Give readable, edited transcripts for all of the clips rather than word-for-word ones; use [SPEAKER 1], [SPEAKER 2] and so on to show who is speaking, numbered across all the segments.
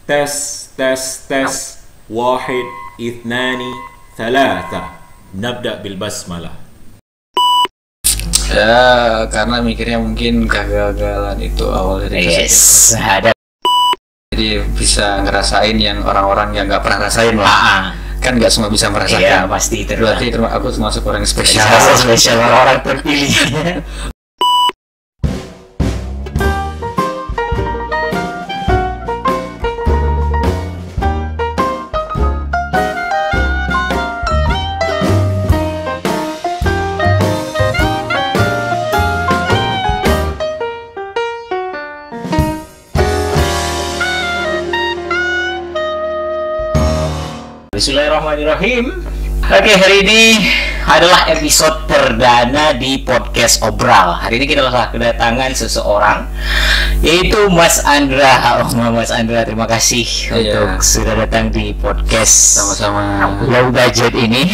[SPEAKER 1] tes tes tes wahid ithnani thalatha nabda bil basmalah.
[SPEAKER 2] Ya, karena mikirnya mungkin kegagalan itu awal dari
[SPEAKER 3] ada.
[SPEAKER 2] Jadi bisa ngerasain yang orang-orang yang nggak pernah rasain lah. Kan nggak semua bisa merasakan.
[SPEAKER 3] Iya, pasti itu.
[SPEAKER 2] Berarti aku termasuk orang yang spesial.
[SPEAKER 3] Spesial orang terpilih. Bismillahirrahmanirrahim. Oke, hari ini adalah episode perdana di podcast Obral. Hari ini kita telah kedatangan seseorang, yaitu Mas Andra. Mas Andra, terima kasih untuk sudah datang di podcast
[SPEAKER 2] sama-sama
[SPEAKER 3] low budget ini.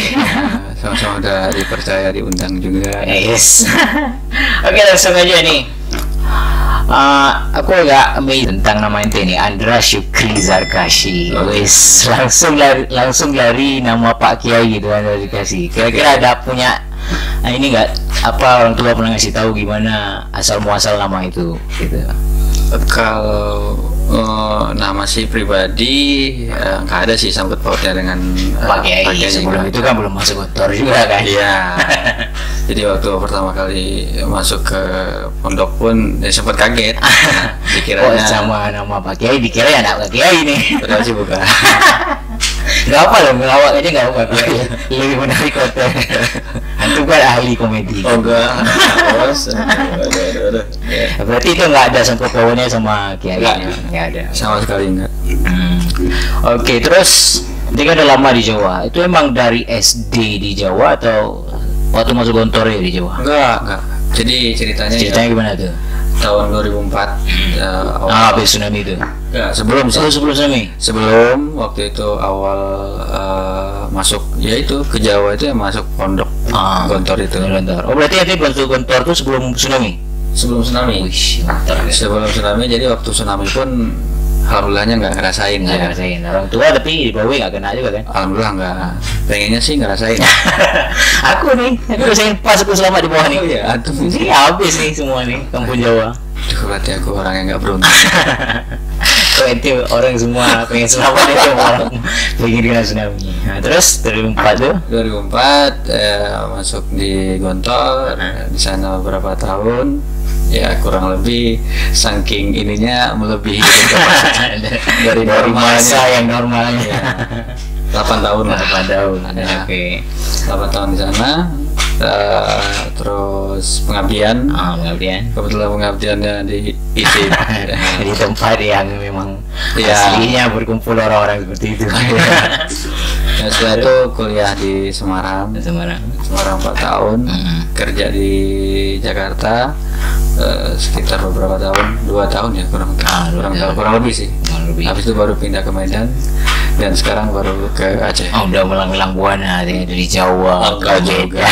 [SPEAKER 2] Sama-sama udah dipercaya, diundang juga.
[SPEAKER 3] Yes. Oke, langsung aja nih. Aku agak amazed tentang nama ente nih, Andra Syukri Zarkashi. Wes, langsung lari nama Pak Kiai gitu, Andra dikasih. Kira-kira ada punya ini nggak, apa orang tua pernah ngasih tahu gimana asal muasal nama itu gitu?
[SPEAKER 2] Kalau nama si pribadi nggak ada sih sangkut pautnya dengan
[SPEAKER 3] Pak Kiai. Sebelum itu kan belum masuk kantor juga kan?
[SPEAKER 2] Iya. Jadi waktu pertama kali masuk ke pondok pun sempat kaget. Dikiranya
[SPEAKER 3] sama nama Pak Kiai, dikira ya anak Pak Kiai nih.
[SPEAKER 2] Padahal sih bukan.
[SPEAKER 3] Gak apa loh, ngelawak aja gak apa-apa. Lebih menarik kota. Antum kan ahli komedi.
[SPEAKER 2] Oh enggak.
[SPEAKER 3] Berarti itu nggak ada sangkut pautnya sama Kiai? Nggak ada.
[SPEAKER 2] Sama sekali enggak.
[SPEAKER 3] Oke, terus dia kan udah lama di Jawa. Itu emang dari SD di Jawa atau waktu masuk Gontor ya di Jawa?
[SPEAKER 2] Enggak. Jadi ceritanya
[SPEAKER 3] gimana tuh?
[SPEAKER 2] Tahun 2004
[SPEAKER 3] habis tsunami itu?
[SPEAKER 2] Ya, sebelum
[SPEAKER 3] tsunami?
[SPEAKER 2] Sebelum, waktu itu awal masuk, ya itu ke Jawa itu ya masuk pondok Gontor itu.
[SPEAKER 3] Gontor. Oh, berarti nanti masuk Gontor tuh sebelum tsunami?
[SPEAKER 2] Sebelum tsunami.
[SPEAKER 3] Wih, mantap ya.
[SPEAKER 2] Sebelum tsunami, jadi waktu tsunami pun alhamdulillahnya nggak ngerasain.
[SPEAKER 3] Nggak ngerasain. Orang tua tapi di bawah nggak kena juga kan?
[SPEAKER 2] Alhamdulillah nggak. Pengennya sih ngerasain.
[SPEAKER 3] aku ngerasain pas aku selama di bawah nih.
[SPEAKER 2] Oh iya,
[SPEAKER 3] ini habis nih semua nih kampung Jawa.
[SPEAKER 2] Duh, berarti aku orang yang nggak beruntung.
[SPEAKER 3] Kok ente orang semua pengen selamat itu orang pengen kena tsunami. Nah, terus 2004 tuh?
[SPEAKER 2] 2004 masuk di Gontor. Di sana beberapa tahun. Ya kurang lebih saking ininya melebihi dari
[SPEAKER 3] masa yang normalnya.
[SPEAKER 2] 8 tahun lah.
[SPEAKER 3] 8 tahun.
[SPEAKER 2] Ya.
[SPEAKER 3] Oke.
[SPEAKER 2] 8 tahun di sana. Terus pengabdian. Kebetulan pengabdiannya di ITB.
[SPEAKER 3] Di tempat yang memang aslinya berkumpul orang-orang seperti itu.
[SPEAKER 2] Nah, setelah itu kuliah di Semarang 4 tahun. Kerja di Jakarta sekitar beberapa tahun, 2 tahun ya kurang lebih sih. Habis itu baru pindah ke Medan dan sekarang baru ke Aceh.
[SPEAKER 3] Udah melang-lang buana dari Jawa ke
[SPEAKER 2] juga.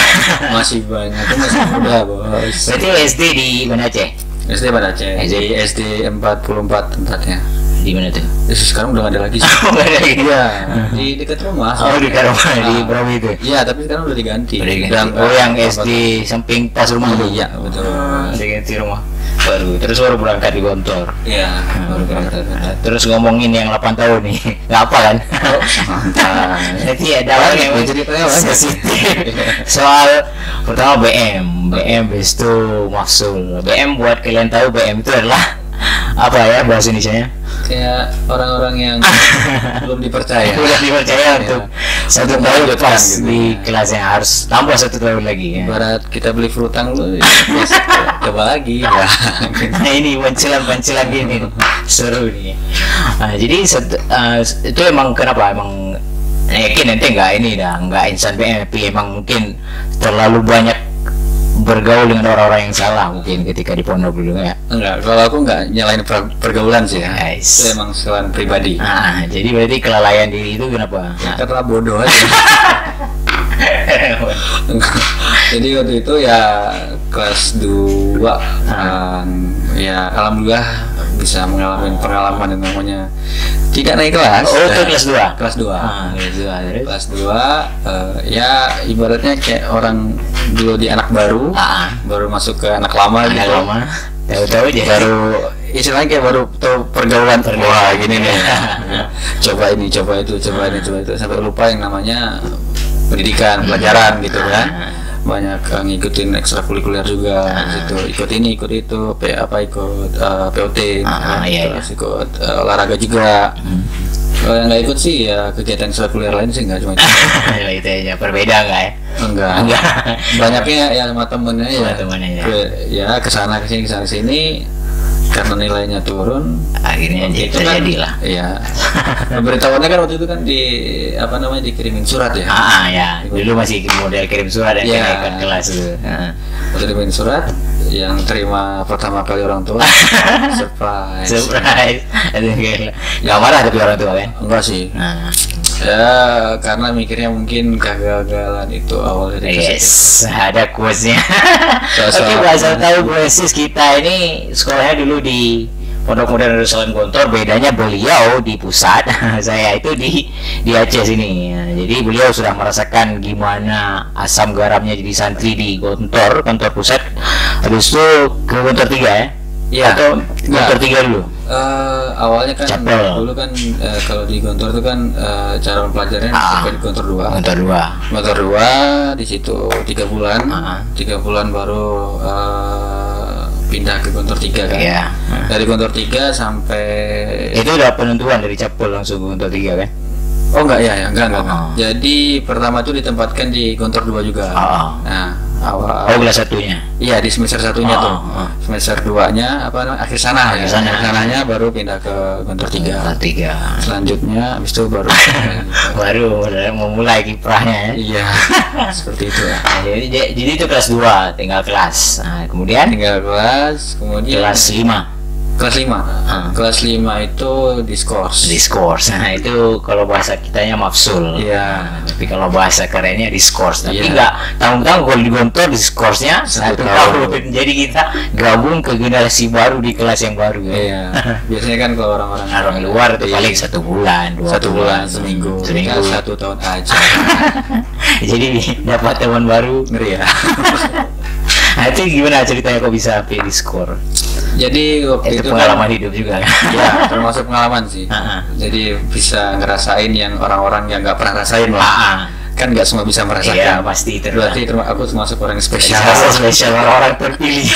[SPEAKER 2] Masih banyak, itu masih muda bos.
[SPEAKER 3] Berarti SD di mana Aceh?
[SPEAKER 2] SD pada Aceh. Di SD 44 tempatnya.
[SPEAKER 3] Di mana tuh?
[SPEAKER 2] Sekarang udah nggak ada lagi sih. Iya, di dekat rumah.
[SPEAKER 3] Dekat rumah di berapa itu?
[SPEAKER 2] Iya, tapi sekarang udah diganti.
[SPEAKER 3] Yang SD samping pas rumah tuh?
[SPEAKER 2] Iya, betul.
[SPEAKER 3] Diganti rumah baru berangkat di Gontor.
[SPEAKER 2] Iya, baru berangkat.
[SPEAKER 3] Terus ngomongin yang 8 tahun nih, nggak apa kan? Jadi ada orang yang
[SPEAKER 2] ceritanya
[SPEAKER 3] sensitif. Soal pertama BM habis itu Maksul. BM buat kalian tahu, BM itu adalah apa ya bahasa Indonesianya?
[SPEAKER 2] Kayak orang-orang yang belum dipercaya.
[SPEAKER 3] Untuk 1 tahun pas di kelasnya harus tambah 1 tahun lagi.
[SPEAKER 2] Ibarat kita beli frutang lu, coba lagi.
[SPEAKER 3] Nah ini pancilan gini, seru nih. Nah, jadi itu emang kenapa emang yakin nanti nggak insan BM, tapi emang mungkin terlalu banyak bergaul dengan orang-orang yang salah mungkin ketika di pondok dulu ya?
[SPEAKER 2] Enggak, kalau aku nggak nyalain pergaulan sih ya. Itu emang kesalahan pribadi.
[SPEAKER 3] Jadi berarti kelalaian diri itu kenapa?
[SPEAKER 2] Karena bodoh aja. Jadi waktu itu ya kelas 2 ya alhamdulillah bisa mengalami pengalaman yang namanya Tidak naik kelas.
[SPEAKER 3] Oh, itu kelas 2.
[SPEAKER 2] Kelas 2.
[SPEAKER 3] Kelas 2. Terus?
[SPEAKER 2] Kelas 2 ya ibaratnya kayak orang dulu di anak baru, baru masuk ke anak lama
[SPEAKER 3] Anak
[SPEAKER 2] gitu.
[SPEAKER 3] lama. Tahu-tahu aja.
[SPEAKER 2] Baru istilahnya kayak baru tahu pergaulan. Wah, gini nih. Coba ini, coba itu, coba ini, coba itu, sampai lupa yang namanya pendidikan, pelajaran gitu kan. Banyak ngikutin ekstrakurikuler juga gitu, ikut ini, ikut itu, ikut POT, terus ikut olahraga juga. Kalau yang nggak ikut sih ya kegiatan ekstrakurikuler lain sih nggak cuma itu.
[SPEAKER 3] Itu aja, berbeda nggak ya?
[SPEAKER 2] Enggak. Banyaknya ya sama temennya ya. Ya kesana kesini kesana sini. Karena nilainya turun,
[SPEAKER 3] akhirnya terjadilah.
[SPEAKER 2] Iya. Pemberitahuannya kan waktu itu kan dikirimin surat ya.
[SPEAKER 3] Ya. Dulu masih model kirim surat dan kenaikan kelas itu.
[SPEAKER 2] Waktu dikirimin surat, yang terima pertama kali orang tua, surprise.
[SPEAKER 3] Gak marah tapi orang tua kan?
[SPEAKER 2] Enggak sih. Ya karena mikirnya mungkin kegagalan itu awal dari
[SPEAKER 3] ada quotes-nya. Oke, bahasa tahu quotes kita ini sekolahnya dulu di Pondok Modern Darussalam Gontor, bedanya beliau di pusat, saya itu di Aceh sini. Jadi beliau sudah merasakan gimana asam garamnya jadi santri di Gontor, kantor pusat. Habis itu ke Gontor 3 ya? Iya. Atau Gontor 3 dulu?
[SPEAKER 2] Awalnya kan
[SPEAKER 3] Chapel.
[SPEAKER 2] Dulu kan kalau di Gontor itu kan cara mempelajarinya sampai di Gontor 2. Gontor 2 di situ 3 bulan. 3 bulan baru pindah ke Gontor 3 kan.
[SPEAKER 3] Iya.
[SPEAKER 2] Dari Gontor 3 sampai
[SPEAKER 3] itu udah penentuan dari Chapel langsung ke Gontor 3 kan?
[SPEAKER 2] Oh enggak ya, enggak. Jadi pertama itu ditempatkan di Gontor 2 juga. Nah, awal
[SPEAKER 3] kelas 1-nya.
[SPEAKER 2] Iya, di semester 1-nya tuh. Semester 2-nya akhir sananya baru pindah ke Gontor 3. Selanjutnya habis itu baru
[SPEAKER 3] memulai kiprahnya ya.
[SPEAKER 2] Iya. Seperti itu.
[SPEAKER 3] Jadi itu kelas 2, tinggal kelas. Nah, kemudian
[SPEAKER 2] kelas 5. Kelas 5 itu diskurs.
[SPEAKER 3] Nah, itu kalau bahasa kitanya mafsul.
[SPEAKER 2] Iya.
[SPEAKER 3] Tapi kalau bahasa kerennya diskurs. Tapi enggak tanggung-tanggung kalau di Gontor diskursnya 1 tahun. Jadi kita gabung ke generasi baru di kelas yang baru.
[SPEAKER 2] Iya. Biasanya kan kalau orang
[SPEAKER 3] luar itu paling 1 bulan,
[SPEAKER 2] 2 bulan, seminggu. 1 tahun aja.
[SPEAKER 3] Jadi dapat teman baru, ngeri ya. Nah, itu gimana ceritanya kok bisa pilih skor?
[SPEAKER 2] Jadi waktu itu
[SPEAKER 3] pengalaman hidup juga kan?
[SPEAKER 2] Ya, termasuk pengalaman sih. Jadi bisa ngerasain yang orang-orang yang nggak pernah rasain lah. Kan nggak semua bisa merasakan.
[SPEAKER 3] Iya, pasti itu.
[SPEAKER 2] Berarti aku termasuk orang yang spesial.
[SPEAKER 3] Orang terpilih.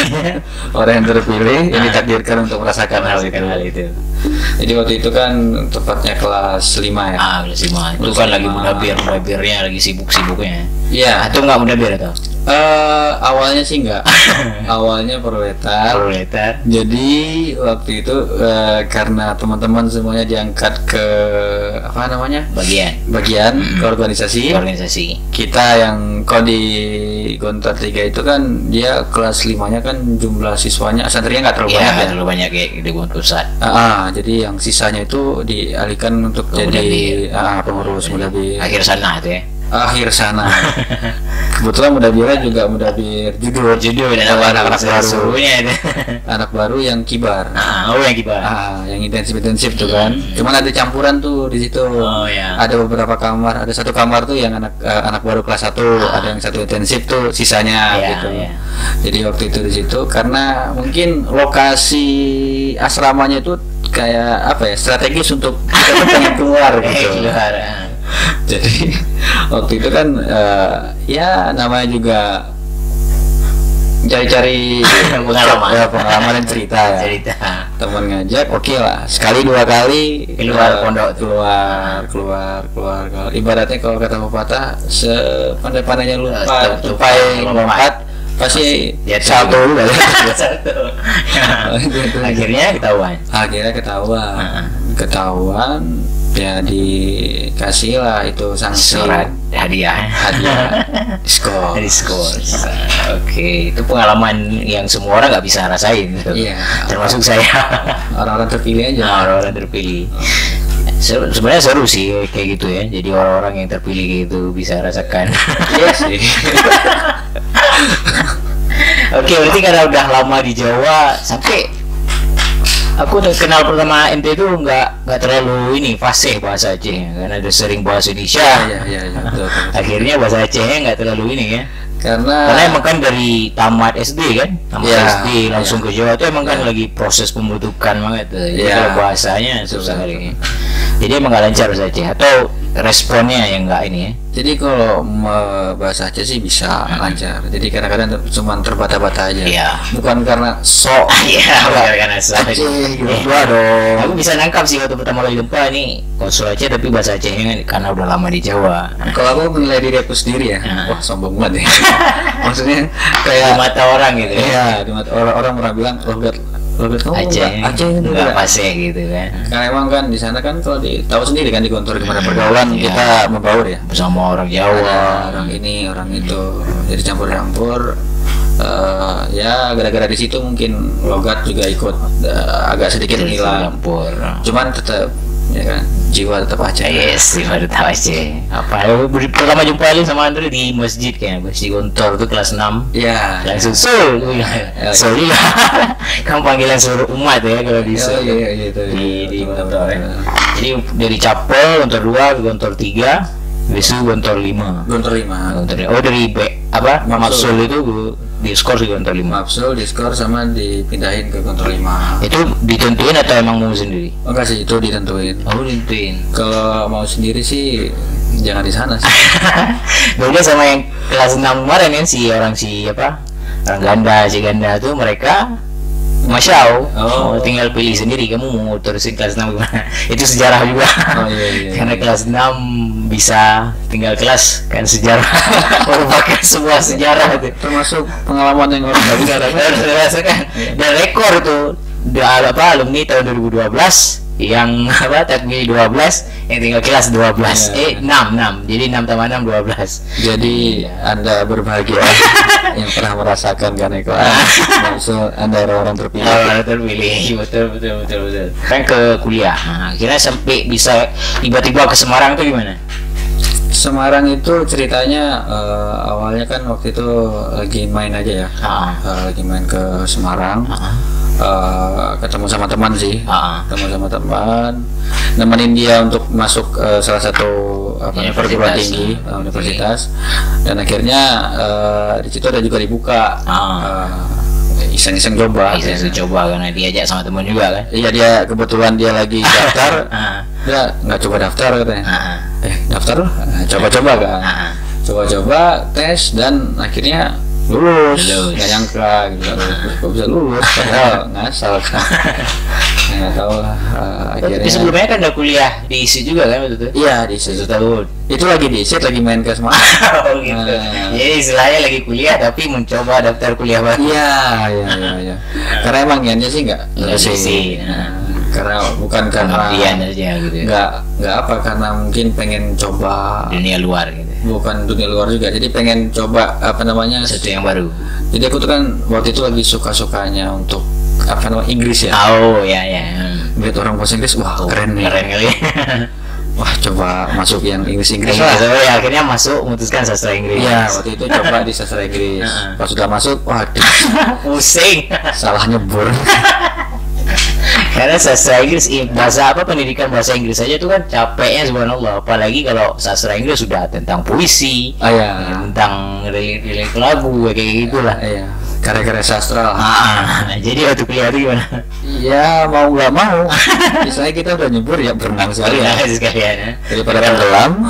[SPEAKER 2] Orang yang terpilih yang ditakdirkan untuk merasakan hal itu. Jadi waktu itu kan tepatnya kelas 5 ya.
[SPEAKER 3] Kelas 5. Itu kan lagi mudabirnya lagi sibuk-sibuknya.
[SPEAKER 2] Iya.
[SPEAKER 3] Atau nggak mudabir atau?
[SPEAKER 2] Awalnya sih enggak. Awalnya proletar. Jadi waktu itu karena teman-teman semuanya diangkat ke bagian ke organisasi. Kita yang kalau di Gontor 3 itu kan dia kelas 5-nya kan jumlah siswanya santrinya nggak terlalu banyak ya.
[SPEAKER 3] Terlalu banyak kayak di Gontor pusat.
[SPEAKER 2] Jadi yang sisanya itu dialihkan untuk jadi pengurus mudabir.
[SPEAKER 3] Akhir sana itu ya.
[SPEAKER 2] Akhir sana. Kebetulan mudabirnya juga mudabir judul dan anak-anak baru. Anak baru yang kibar.
[SPEAKER 3] Yang kibar.
[SPEAKER 2] Yang intensif tuh kan. Cuman ada campuran tuh di situ. Ada beberapa kamar, ada 1 kamar tuh yang anak baru kelas 1, ada yang 1 intensif tuh sisanya gitu. Jadi waktu itu di situ karena mungkin lokasi asramanya itu kayak strategis untuk kita pengen keluar gitu. Jadi waktu itu kan ya namanya juga cari-cari pengalaman dan cerita. Teman ngajak, oke lah, sekali 2 kali
[SPEAKER 3] keluar pondok,
[SPEAKER 2] keluar. Ibaratnya kalau kata pepatah, sepandai-pandainya lupa tupai lompat pasti salto dulu.
[SPEAKER 3] Akhirnya
[SPEAKER 2] ketahuan ya dikasih lah itu sanksi
[SPEAKER 3] surat hadiah diskors. Oke, itu pengalaman yang semua orang nggak bisa rasain gitu. Termasuk saya.
[SPEAKER 2] Orang-orang terpilih aja.
[SPEAKER 3] Orang-orang terpilih. Sebenarnya seru sih kayak gitu ya. Jadi orang-orang yang terpilih gitu bisa rasakan.
[SPEAKER 2] Iya sih.
[SPEAKER 3] Oke, berarti karena udah lama di Jawa sampai Aku kenal pertama ente itu nggak terlalu ini fasih bahasa Aceh karena ada sering bahasa Indonesia.
[SPEAKER 2] Iya, betul.
[SPEAKER 3] Akhirnya bahasa Acehnya nggak terlalu ini ya.
[SPEAKER 2] Karena
[SPEAKER 3] Emang kan dari tamat SD kan, tamat
[SPEAKER 2] Iya,
[SPEAKER 3] SD langsung ke Jawa itu emang kan lagi proses pembentukan banget. Jadi
[SPEAKER 2] Iya.
[SPEAKER 3] kalau bahasanya susah kali. Jadi emang nggak lancar bahasa Aceh atau responnya yang nggak ini ya.
[SPEAKER 2] jadi kalau bahasa Aceh sih bisa lancar. Jadi kadang-kadang cuma terbata-bata aja.
[SPEAKER 3] Iya.
[SPEAKER 2] Bukan karena sok
[SPEAKER 3] Iya, karena salah.
[SPEAKER 2] Aceh gitu dong.
[SPEAKER 3] Aku bisa nangkap sih waktu pertama kali jumpa nih konsul Aceh tapi bahasa Acehnya karena udah lama di Jawa.
[SPEAKER 2] Kalau aku menilai diri aku sendiri ya, wah sombong banget ya. Maksudnya
[SPEAKER 3] Di
[SPEAKER 2] kayak
[SPEAKER 3] mata orang gitu ya.
[SPEAKER 2] iya, di mata orang pernah bilang logat kamu Aceh itu
[SPEAKER 3] nggak
[SPEAKER 2] enggak.
[SPEAKER 3] fasih gitu kan.
[SPEAKER 2] Karena emang kan di sana kan kalau tahu sendiri kan di Gontor gimana pergaulan
[SPEAKER 3] Iya.
[SPEAKER 2] kita membaur ya.
[SPEAKER 3] Bersama orang Jawa.
[SPEAKER 2] Ada orang ini orang itu jadi campur-campur. Ya gara-gara di situ mungkin logat juga ikut agak sedikit hilang.
[SPEAKER 3] Campur.
[SPEAKER 2] Cuman tetap ya kan jiwa tetap Aceh.
[SPEAKER 3] Yes, baru tahu Aceh. Apa? Pertama jumpa Ali sama Andre di masjid kayaknya, masjid Gontor tuh kelas 6.
[SPEAKER 2] Ya.
[SPEAKER 3] Langsung Sul, sorry lah. Kamu panggilan seluruh umat ya kalau di Sul.
[SPEAKER 2] Iya itu.
[SPEAKER 3] Di Gontor ya. Jadi dari Capel Gontor 2 ke Gontor 3, besok Gontor 5.
[SPEAKER 2] Gontor 5.
[SPEAKER 3] Gontor 5. Oh dari Mapsul itu di skor di Gontor 5.
[SPEAKER 2] Mapsul diskor sama dipindahin ke Gontor 5.
[SPEAKER 3] Itu ditentuin atau emang mau sendiri?
[SPEAKER 2] Oh, enggak sih, itu ditentuin.
[SPEAKER 3] Oh ditentuin.
[SPEAKER 2] Kalau mau sendiri sih jangan di sana sih.
[SPEAKER 3] Beda sama yang kelas 6 kemarin kan orang ganda tuh mereka Masyau,
[SPEAKER 2] Oh.
[SPEAKER 3] tinggal pilih sendiri kamu mau terusin kelas 6 gimana. Itu sejarah juga.
[SPEAKER 2] Oh iya.
[SPEAKER 3] Karena kelas 6 bisa tinggal kelas kan sejarah. Merupakan sebuah sejarah itu.
[SPEAKER 2] Termasuk pengalaman yang orang nggak bisa
[SPEAKER 3] Harus dirasakan. Dan rekor itu alumni tahun 2012 yang takmil 12 yang tinggal kelas 12
[SPEAKER 2] Iya.
[SPEAKER 3] 6 jadi 6 tambah 6 12.
[SPEAKER 2] Jadi Anda berbahagia yang pernah merasakan kan Eko. Maksud Anda orang terpilih.
[SPEAKER 3] Orang terpilih, betul. Kan ke kuliah. Nah, kira sampai bisa tiba-tiba ke Semarang tuh gimana?
[SPEAKER 2] Semarang itu ceritanya awalnya kan waktu itu lagi main aja ya. Lagi main ke Semarang. Ketemu sama teman sih. Ketemu sama teman, nemenin dia untuk masuk salah satu perguruan tinggi universitas. Dan akhirnya di situ ada juga dibuka. Iseng-iseng coba.
[SPEAKER 3] Coba karena diajak sama teman juga kan.
[SPEAKER 2] Iya, dia kebetulan dia lagi daftar. Dia nggak coba daftar katanya. Daftar coba-coba kan. Coba-coba tes dan akhirnya lulus. Nggak nyangka gitu. Kok bisa lulus padahal ngasal kan. Nggak tahu lah. Akhirnya.
[SPEAKER 3] Tapi sebelumnya kan udah kuliah di ISI juga kan waktu itu.
[SPEAKER 2] Iya di situ.
[SPEAKER 3] 1 tahun.
[SPEAKER 2] Itu lagi di ISIT, lagi main ke Semarang.
[SPEAKER 3] Oh gitu. Jadi istilahnya lagi kuliah tapi mencoba daftar kuliah baru.
[SPEAKER 2] Iya. Karena emang niatnya sih nggak
[SPEAKER 3] sih.
[SPEAKER 2] Karena bukan karena
[SPEAKER 3] Pengabdian aja gitu.
[SPEAKER 2] nggak apa, karena mungkin pengen coba
[SPEAKER 3] Dunia luar gitu.
[SPEAKER 2] bukan dunia luar juga, jadi pengen coba
[SPEAKER 3] Sesuatu yang baru.
[SPEAKER 2] Jadi aku tuh kan waktu itu lagi suka-sukanya untuk Inggris ya.
[SPEAKER 3] Oh ya.
[SPEAKER 2] Lihat orang bahasa Inggris, wah keren nih.
[SPEAKER 3] Keren kali.
[SPEAKER 2] Wah coba masuk yang Inggris
[SPEAKER 3] Ya,
[SPEAKER 2] lah.
[SPEAKER 3] akhirnya masuk memutuskan sastra Inggris.
[SPEAKER 2] Iya, waktu itu coba di sastra Inggris. Pas sudah masuk, wah
[SPEAKER 3] Pusing.
[SPEAKER 2] salah nyebur.
[SPEAKER 3] Karena sastra Inggris pendidikan bahasa Inggris saja itu kan capeknya subhanallah, apalagi kalau sastra Inggris sudah tentang puisi,
[SPEAKER 2] Iya.
[SPEAKER 3] tentang lirik lagu kayak gitulah.
[SPEAKER 2] Iya. Karya-karya sastra lah.
[SPEAKER 3] Jadi waktu kuliah itu gimana?
[SPEAKER 2] Ya mau nggak mau. Misalnya kita udah nyebur ya berenang
[SPEAKER 3] sekalian ya.
[SPEAKER 2] Daripada tenggelam.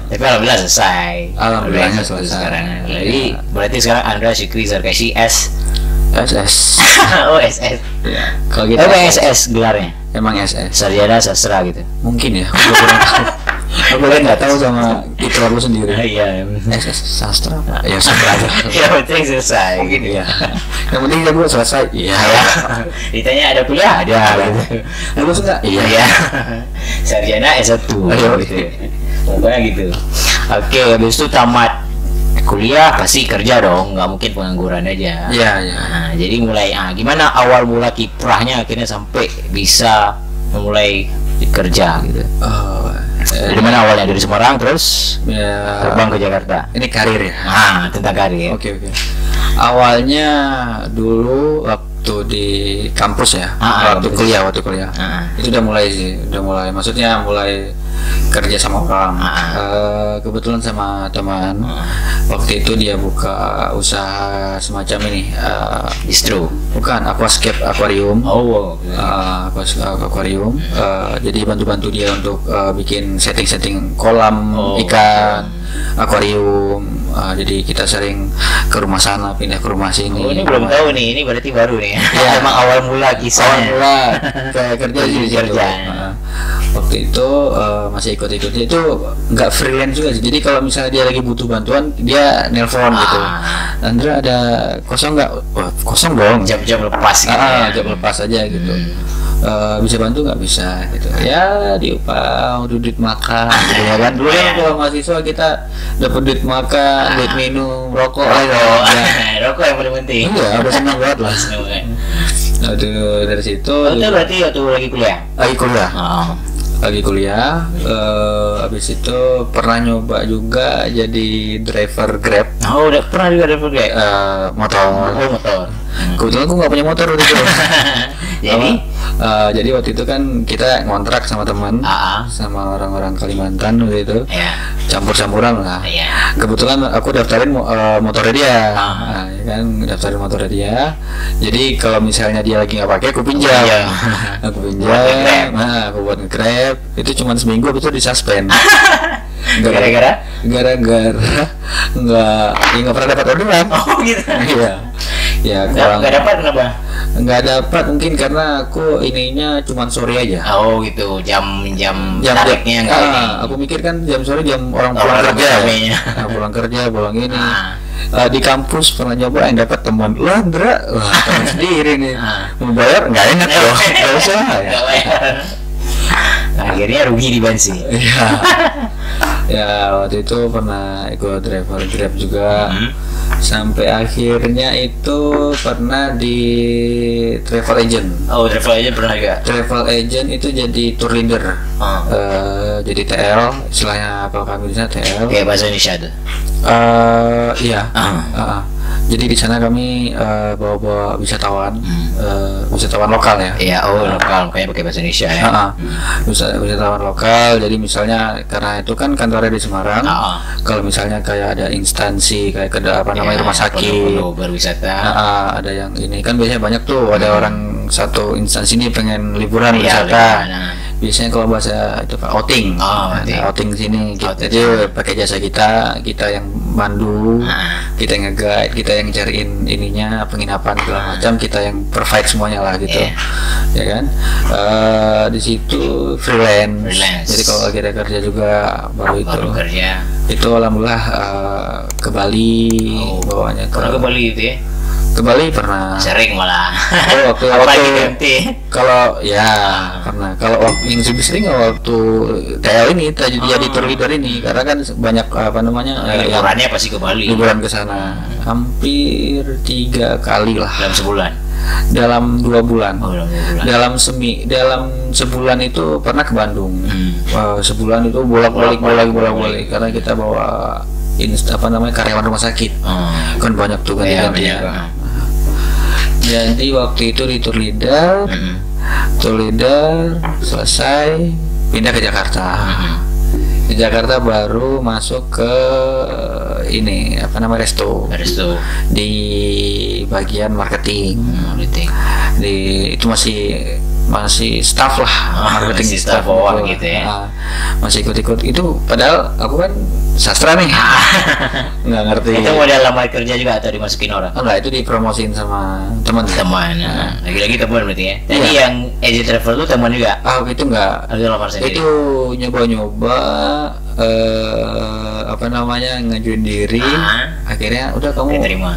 [SPEAKER 3] Tapi alhamdulillah selesai.
[SPEAKER 2] Alhamdulillahnya selesai.
[SPEAKER 3] Sekarang. Jadi berarti sekarang Andra Syukri Zarkashi
[SPEAKER 2] SS.
[SPEAKER 3] Oh SS.
[SPEAKER 2] Ya. Kalau gitu.
[SPEAKER 3] SS gelarnya.
[SPEAKER 2] Emang SS.
[SPEAKER 3] Sarjana sastra gitu.
[SPEAKER 2] Mungkin ya. Aku kurang tahu. Aku kan nggak tahu sama itu aku sendiri.
[SPEAKER 3] Iya.
[SPEAKER 2] SS sastra. Ya sastra aja.
[SPEAKER 3] Ya penting selesai gitu ya.
[SPEAKER 2] Yang penting gue selesai. Iya.
[SPEAKER 3] Ditanya ada kuliah ada gitu.
[SPEAKER 2] Lulus enggak?
[SPEAKER 3] Iya. Sarjana S1. Gitu. Pokoknya gitu. Oke, habis itu tamat kuliah pasti kerja dong, nggak mungkin pengangguran aja.
[SPEAKER 2] Iya.
[SPEAKER 3] Nah, jadi mulai gimana awal mula kiprahnya akhirnya sampai bisa memulai kerja gitu. Dari mana awalnya, dari Semarang terus terbang ke Jakarta.
[SPEAKER 2] Ini karir ya.
[SPEAKER 3] Tentang karir.
[SPEAKER 2] Oke. Awalnya dulu waktu waktu di kampus ya, waktu
[SPEAKER 3] kampus.
[SPEAKER 2] kuliah itu udah mulai sih, maksudnya mulai kerja sama orang. Kebetulan sama teman waktu itu dia buka usaha semacam ini,
[SPEAKER 3] Distro.
[SPEAKER 2] bukan, aquascape, akuarium. Akuarium. Jadi bantu dia untuk bikin setting kolam ikan, akuarium. Jadi kita sering ke rumah sana, pindah ke rumah sini.
[SPEAKER 3] Ini belum tahu nih, ini berarti baru nih. Ya. Emang awal mula kisahnya.
[SPEAKER 2] Kayak kerja di situ. Waktu itu masih ikut itu nggak freelance juga sih. Jadi kalau misalnya dia lagi butuh bantuan, dia nelpon gitu. Andra ada kosong nggak? Wah, kosong dong.
[SPEAKER 3] Jam-jam lepas gitu.
[SPEAKER 2] Jam lepas aja gitu. Bisa bantu nggak, bisa gitu ya, diupah duit makan gitu ya kan. Dulu kan kalau mahasiswa kita dapat duit makan, duit minum, rokok
[SPEAKER 3] rokok yang paling penting.
[SPEAKER 2] Iya, udah senang banget lah. Dari situ
[SPEAKER 3] itu berarti waktu lagi kuliah
[SPEAKER 2] lagi kuliah, habis itu pernah nyoba juga jadi driver Grab.
[SPEAKER 3] Udah pernah juga driver Grab?
[SPEAKER 2] Motor. Kebetulan aku nggak punya motor waktu itu. Jadi waktu itu kan kita ngontrak sama teman, sama orang-orang Kalimantan waktu itu, campur-campuran lah. Kebetulan aku daftarin motornya dia, ya kan, daftarin motornya dia. Jadi kalau misalnya dia lagi nggak pakai, aku pinjam. Aku pinjam, aku buat nge-Grab. Itu cuma seminggu, itu disuspend. Gara-gara nggak pernah dapat orderan.
[SPEAKER 3] Gitu.
[SPEAKER 2] Iya. Ya,
[SPEAKER 3] nggak dapat kenapa?
[SPEAKER 2] Nggak dapat mungkin karena aku ininya cuma sore aja.
[SPEAKER 3] Gitu, jam tariknya nggak ini.
[SPEAKER 2] Aku mikir kan jam sore jam orang pulang kerja. Pulang kerja, pulang ini. Di kampus pernah nyoba yang dapat teman. Andra, teman sendiri nih. Mau bayar nggak enak loh. Nggak usah ya.
[SPEAKER 3] Akhirnya rugi di bensin.
[SPEAKER 2] Ya, waktu itu pernah ikut driver Grab juga. Sampai akhirnya itu pernah di travel agent.
[SPEAKER 3] Travel agent pernah juga.
[SPEAKER 2] Travel agent itu jadi tour leader. Jadi TL, istilahnya kalau kami di sana TL.
[SPEAKER 3] Kayak bahasa Indonesia tuh.
[SPEAKER 2] Iya. Jadi di sana kami bawa wisatawan, wisatawan lokal ya.
[SPEAKER 3] Iya, lokal, kayak pakai bahasa Indonesia ya.
[SPEAKER 2] Wisatawan lokal. Jadi misalnya karena itu kan kantornya di Semarang. Kalau misalnya kayak ada instansi kayak rumah sakit,
[SPEAKER 3] berwisata.
[SPEAKER 2] Ada yang ini kan biasanya banyak tuh, ada orang satu instansi ini pengen liburan wisata. Biasanya kalau bahasa itu Pak outing. Outing sini kita aja pakai jasa kita yang mandu, kita yang nge-guide, kita yang cariin ininya penginapan segala macam, kita yang provide semuanya lah gitu. Ya kan? Di situ freelance. Jadi kalau lagi ada kerja juga baru
[SPEAKER 3] kerja.
[SPEAKER 2] Itu alhamdulillah ke Bali, bawanya
[SPEAKER 3] ke Bali itu ya.
[SPEAKER 2] Ke Bali pernah.
[SPEAKER 3] Sering malah.
[SPEAKER 2] Waktu kalau pernah. Kalau yang lebih sering waktu TL ini jadi tour leader ini, karena kan banyak
[SPEAKER 3] liburannya pasti ke Bali.
[SPEAKER 2] Liburan ke sana hampir 3 kali lah.
[SPEAKER 3] Dalam sebulan.
[SPEAKER 2] Dalam 2 bulan. Dalam sebulan itu pernah ke Bandung. Sebulan itu bolak-balik karena kita bawa karyawan rumah sakit. Kan banyak tuh ganti-ganti ya. Jadi waktu itu di tour leader selesai pindah ke Jakarta. Di Jakarta baru masuk ke ini resto di bagian marketing. Itu masih staff lah, marketing
[SPEAKER 3] staff bawah gitu ya.
[SPEAKER 2] Masih ikut itu, padahal aku kan sastra nih. Nggak ngerti.
[SPEAKER 3] Itu model lamar kerja juga atau dimasukin orang?
[SPEAKER 2] Enggak, itu dipromosiin sama teman.
[SPEAKER 3] Lagi-lagi teman berarti ya. Jadi yang agent travel itu teman juga?
[SPEAKER 2] Itu enggak.
[SPEAKER 3] Lamar sendiri.
[SPEAKER 2] Itu nyoba-nyoba ngajuin diri. Akhirnya udah kamu terima.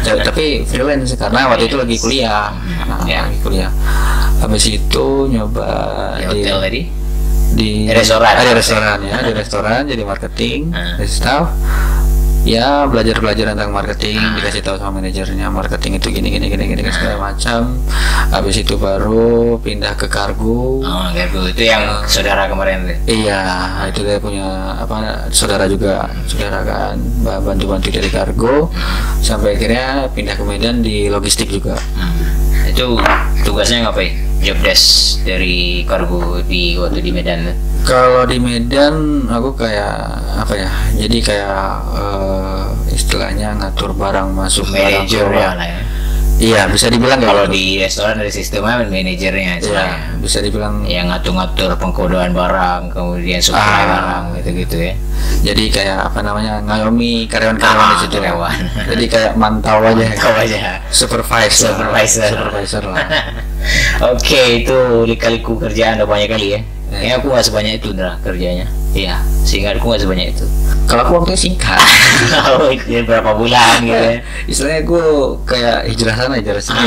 [SPEAKER 2] Tapi freelance karena waktu itu lagi kuliah. Lagi kuliah. Habis itu nyoba
[SPEAKER 3] di hotel tadi?
[SPEAKER 2] Di restoran. Di restoran jadi marketing, di staff. ya belajar tentang marketing, dikasih tahu sama manajernya marketing itu gini segala macam. Habis itu baru pindah ke kargo.
[SPEAKER 3] Kargo itu yang saudara kemarin tuh.
[SPEAKER 2] Iya, itu dia punya apa saudara juga, saudara kan bantu dari kargo sampai akhirnya pindah ke Medan di logistik juga.
[SPEAKER 3] Itu tugasnya ngapain? Job desk dari kargo di waktu di Medan tuh.
[SPEAKER 2] Kalau di Medan aku kayak apa ya? Jadi kayak istilahnya ngatur barang masuk, barang keluar.
[SPEAKER 3] Lah ya.
[SPEAKER 2] Iya, bisa dibilang
[SPEAKER 3] kalau
[SPEAKER 2] gitu.
[SPEAKER 3] Di restoran dari sistemnya manajernya
[SPEAKER 2] Iya, bisa dibilang
[SPEAKER 3] yang ngatur-ngatur pengkodoan barang, kemudian supply barang gitu-gitu ya.
[SPEAKER 2] Jadi kayak apa namanya? ngayomi karyawan-karyawan di situ.
[SPEAKER 3] Karyawan.
[SPEAKER 2] Jadi kayak mantau aja. Supervisor lah.
[SPEAKER 3] Oke, itu lika-liku kerjaan udah banyak kali ya. Kayaknya aku gak sebanyak itu Ndra kerjanya. Iya, seingatku gak sebanyak itu.
[SPEAKER 2] Kalau aku waktu singkat.
[SPEAKER 3] Berapa bulan gitu ya.
[SPEAKER 2] Istilahnya aku kayak hijrah sana, hijrah sini.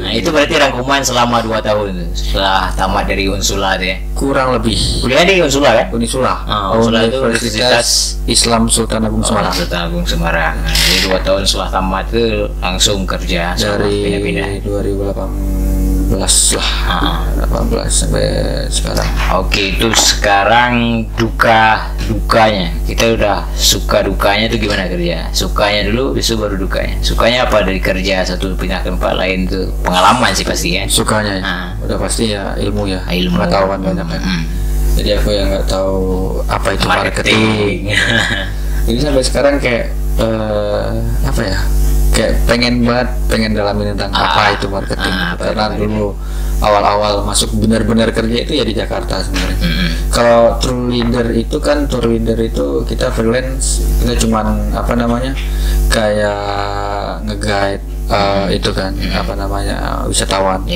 [SPEAKER 3] Nah, itu berarti rangkuman selama 2 tahun tuh, setelah tamat dari Unsula tuh ya.
[SPEAKER 2] Kurang lebih.
[SPEAKER 3] Kuliah di Unsula kan?
[SPEAKER 2] Unisula.
[SPEAKER 3] Unsula itu
[SPEAKER 2] Universitas Islam Sultan Agung Semarang.
[SPEAKER 3] Sultan Agung Semarang. Nah, jadi 2 tahun setelah tamat tuh langsung kerja
[SPEAKER 2] dari
[SPEAKER 3] pindah-pindah.
[SPEAKER 2] 2018 lah. 18 sampai sekarang.
[SPEAKER 3] Oke, itu sekarang dukanya. Kita udah suka dukanya tuh gimana kerja? Sukanya dulu, besok baru dukanya. Sukanya apa dari kerja satu pindah ke tempat lain tuh? Pengalaman sih pasti ya.
[SPEAKER 2] Sukanya udah pasti ya ilmu ya. Pengetahuan banyak kan. Jadi aku yang nggak tahu apa itu marketing. Jadi sampai sekarang kayak apa ya? Kayak pengen dalamin tentang apa itu marketing. Karena dulu awal-awal masuk benar-benar kerja itu ya di Jakarta sebenarnya. Kalau tour leader itu kita freelance, kita cuman apa namanya kayak nge-guide itu kan apa namanya wisatawan.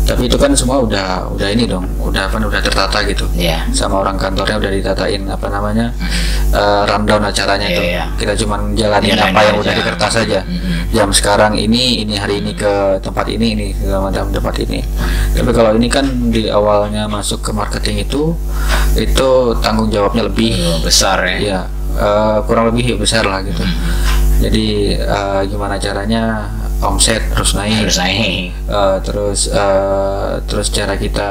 [SPEAKER 2] Tapi itu kan semua udah ini dong, udah tertata gitu. Sama orang kantornya udah ditatain apa namanya rundown acaranya itu. Kita cuman jalanin apa yang udah di kertas saja. Jam sekarang ini hari ini ke tempat ini segala macam tempat ini. Tapi kalau ini kan di awalnya masuk ke marketing itu tanggung jawabnya lebih
[SPEAKER 3] besar ya.
[SPEAKER 2] Iya, kurang lebih besar lah gitu. Jadi gimana caranya omset terus naik. Terus cara kita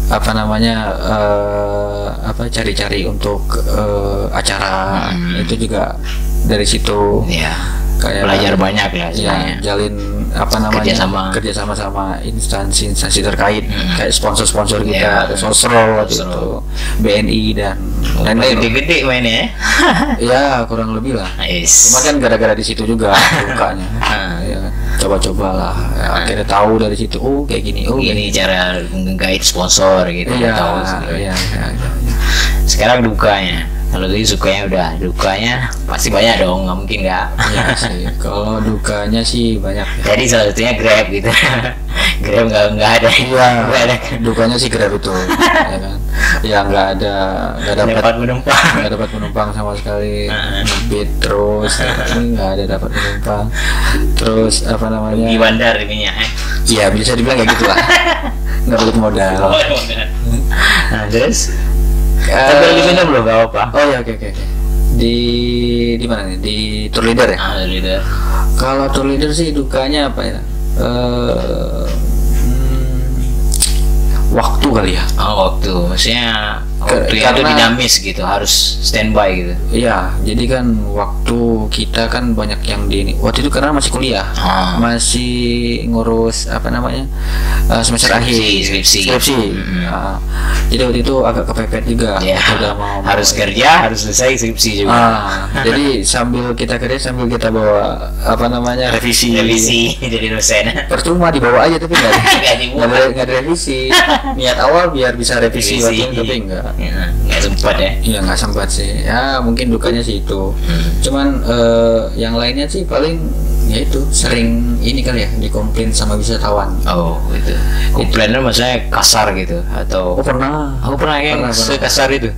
[SPEAKER 2] apa namanya cari-cari untuk acara itu juga dari situ. Kayak
[SPEAKER 3] belajar banyak ya sebenarnya.
[SPEAKER 2] Jalin apa namanya kerjasama sama instansi terkait kayak sponsor kita, Sosro gitu, BNI dan lain-lain.
[SPEAKER 3] Gede-gede mainnya.
[SPEAKER 2] Ya kurang lebih lah. Cuma kan gara-gara di situ juga bukanya. Ya, coba-cobalah. Akhirnya tahu dari situ. Kayak gini.
[SPEAKER 3] Gini cara nge-guide sponsor gitu. Tahu. Sekarang dukanya. Kalau tadi sukanya dukanya pasti banyak dong, nggak mungkin nggak.
[SPEAKER 2] Iya sih. Kalau dukanya sih banyak.
[SPEAKER 3] Jadi salah satunya Grab gitu. Grab nggak ada.
[SPEAKER 2] Dukanya sih Grab itu, ya kan. Ya nggak dapat penumpang sama sekali. Ngebit terus, nggak ada dapat penumpang. Terus apa namanya?
[SPEAKER 3] Di bandar ininya.
[SPEAKER 2] Iya bisa dibilang kayak gitulah. Nggak balik modal.
[SPEAKER 3] Nah, terus. Tapi di sini belum apa.
[SPEAKER 2] Oh ya oke. Di mana nih? Di tour leader ya?
[SPEAKER 3] Leader.
[SPEAKER 2] Kalau tour leader sih dukanya apa ya? Waktu kali ya.
[SPEAKER 3] Waktu. Maksudnya waktu itu dinamis gitu, harus standby gitu.
[SPEAKER 2] Iya, jadi kan waktu kita kan banyak yang waktu itu karena masih kuliah, masih ngurus apa namanya semester akhir, skripsi. Jadi waktu itu agak kepepet juga. Udah mau
[SPEAKER 3] harus kerja, harus selesai skripsi juga.
[SPEAKER 2] Jadi sambil kita kerja sambil kita bawa apa namanya revisi
[SPEAKER 3] jadi dosen.
[SPEAKER 2] Percuma dibawa aja tapi nggak ada revisi. Niat awal biar bisa revisi waktu itu tapi
[SPEAKER 3] nggak sempat ya.
[SPEAKER 2] Iya nggak sempat sih ya, mungkin dukanya sih itu. Cuman yang lainnya sih paling ya itu sering ini kali ya dikomplain sama wisatawan.
[SPEAKER 3] Gitu. Komplainnya maksudnya kasar gitu atau
[SPEAKER 2] pernah
[SPEAKER 3] yang sekasar itu.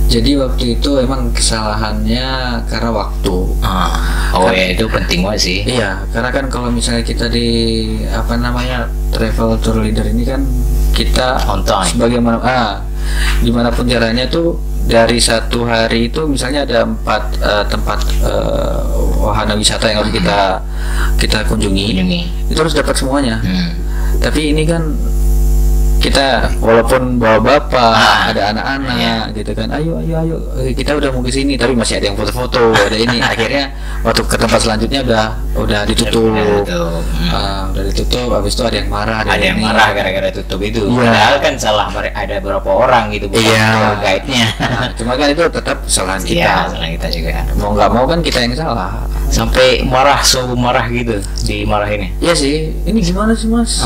[SPEAKER 2] Jadi waktu itu emang kesalahannya karena waktu.
[SPEAKER 3] Ya itu penting banget sih.
[SPEAKER 2] Iya, karena kan kalau misalnya kita di apa namanya travel tour leader ini kan kita
[SPEAKER 3] on time.
[SPEAKER 2] Sebagaimana dimanapun caranya tuh dari satu hari itu misalnya ada 4 tempat wahana wisata yang harus kita kunjungi, itu harus dapat semuanya. Tapi ini kan kita walaupun bawa bapak, ada anak-anak gitu kan, ayo kita udah mau ke sini, tapi masih ada yang foto-foto, ada ini. Akhirnya waktu ke tempat selanjutnya udah ditutup. Udah ditutup, habis itu ada yang marah,
[SPEAKER 3] ada yang marah gara-gara tutup itu. Padahal kan salah ada berapa orang gitu, bukan tour guide-nya.
[SPEAKER 2] Cuma kan itu tetap kesalahan kita.
[SPEAKER 3] Iya, kesalahan kita juga.
[SPEAKER 2] Mau nggak mau kan kita yang salah.
[SPEAKER 3] Sampai marah gitu, dimarahin.
[SPEAKER 2] Iya sih, ini gimana sih mas?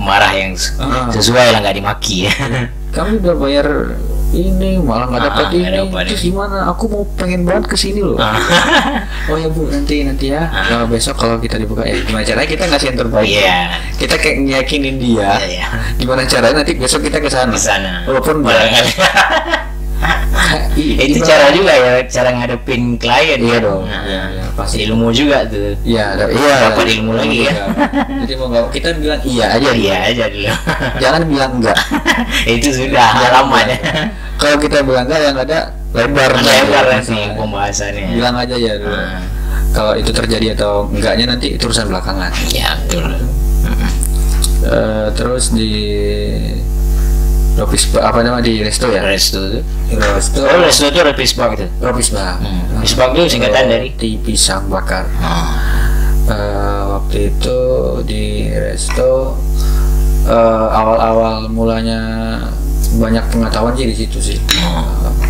[SPEAKER 3] Marah yang sesuai lah, nggak dimaki ya.
[SPEAKER 2] Kami udah bayar ini malah nggak dapat ini. Terus gimana? Aku mau pengen banget kesini loh. Oh ya bu, nanti ya. Kalau besok kalau kita dibuka ya gimana caranya kita ngasih yang terbaik. Kita kayak nyakinin dia. Gimana caranya nanti besok kita kesana. Walaupun
[SPEAKER 3] itu cara juga ya, cara ngadepin klien.
[SPEAKER 2] Iya dong.
[SPEAKER 3] Pasti ilmu juga tuh. Dapat ilmu lagi ya.
[SPEAKER 2] Jadi mau nggak kita bilang iya aja dulu. Jangan bilang enggak.
[SPEAKER 3] Itu sudah halamannya.
[SPEAKER 2] Kalau kita bilang enggak, yang ada lebar
[SPEAKER 3] nanti pembahasannya.
[SPEAKER 2] Bilang aja ya dulu. Kalau itu terjadi atau enggaknya nanti itu urusan belakangan.
[SPEAKER 3] Iya betul.
[SPEAKER 2] Terus di Ropis apa nama di resto ya?
[SPEAKER 3] Resto itu
[SPEAKER 2] Ropisbak itu. Ropisbak.
[SPEAKER 3] Ropisbak itu singkatan dari
[SPEAKER 2] roti pisang bakar. Waktu itu di resto awal mulanya banyak pengetahuan sih di situ sih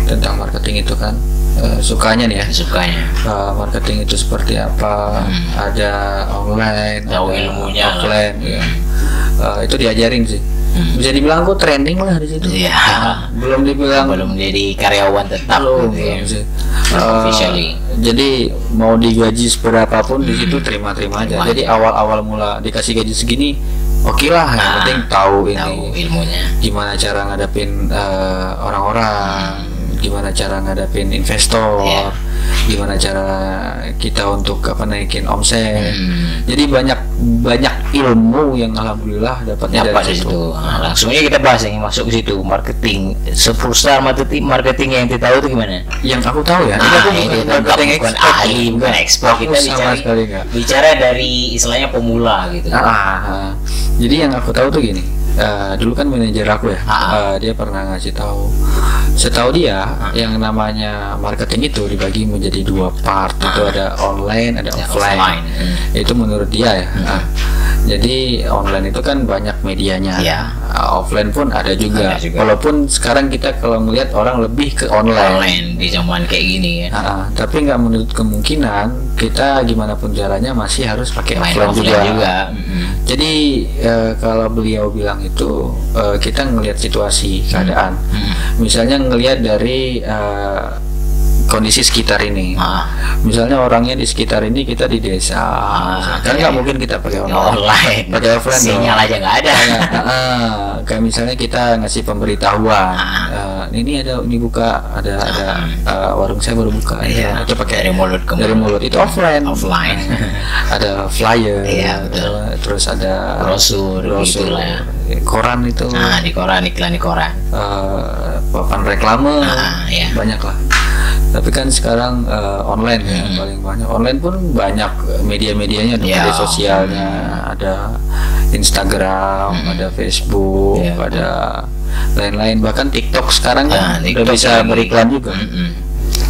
[SPEAKER 2] tentang marketing itu kan. Sukanya nih ya. Marketing itu seperti apa? Ada online,
[SPEAKER 3] tahu ilmunya,
[SPEAKER 2] offline. Itu diajarin sih. Bisa dibilang aku trending lah di situ. Belum
[SPEAKER 3] jadi karyawan tetap
[SPEAKER 2] belum sih. Jadi mau digaji seberapapun di situ terima aja. Jadi awal mula dikasih gaji segini, oke lah. Yang penting tahu
[SPEAKER 3] ilmunya.
[SPEAKER 2] Gimana cara ngadepin orang-orang, gimana cara ngadepin investor, gimana cara kita untuk naikin omset. Jadi banyak ilmu yang alhamdulillah dapatnya dari situ.
[SPEAKER 3] Langsung aja kita bahas yang masuk ke situ, marketing. 10 star marketing yang kita tahu itu gimana?
[SPEAKER 2] Yang aku tahu ya, ini aku bukan
[SPEAKER 3] ahli, bukan expert. Kita bicara dari istilahnya pemula gitu.
[SPEAKER 2] Jadi yang aku tahu tuh gini. Dulu kan manajer aku ya, dia pernah ngasih tahu. Setahu dia yang namanya marketing itu dibagi menjadi 2 part, itu ada online, ada offline. Itu menurut dia ya. Jadi online itu kan banyak medianya, offline pun ada juga. Walaupun sekarang kita kalau melihat orang lebih ke online
[SPEAKER 3] di zaman kayak gini ya.
[SPEAKER 2] Tapi nggak menutup kemungkinan kita gimana pun caranya masih harus pakai offline juga. Jadi kalau beliau bilang itu kita ngelihat situasi keadaan. Misalnya ngelihat dari kondisi sekitar ini. Misalnya orangnya di sekitar ini, kita di desa, kan nggak mungkin kita pakai online, pakai offline.
[SPEAKER 3] Sinyal aja nggak ada.
[SPEAKER 2] Kayak misalnya kita ngasih pemberitahuan, ini buka, ada warung saya baru buka. Itu pakai dari mulut itu offline. Ada flyer, terus ada brosur, koran itu.
[SPEAKER 3] Di koran, iklan di koran.
[SPEAKER 2] Papan reklame, banyak lah. Tapi kan sekarang online ya, paling banyak. Online pun banyak media-medianya, ada media sosialnya, ada Instagram, ada Facebook, ada lain-lain. Bahkan TikTok sekarang kan udah bisa beriklan juga.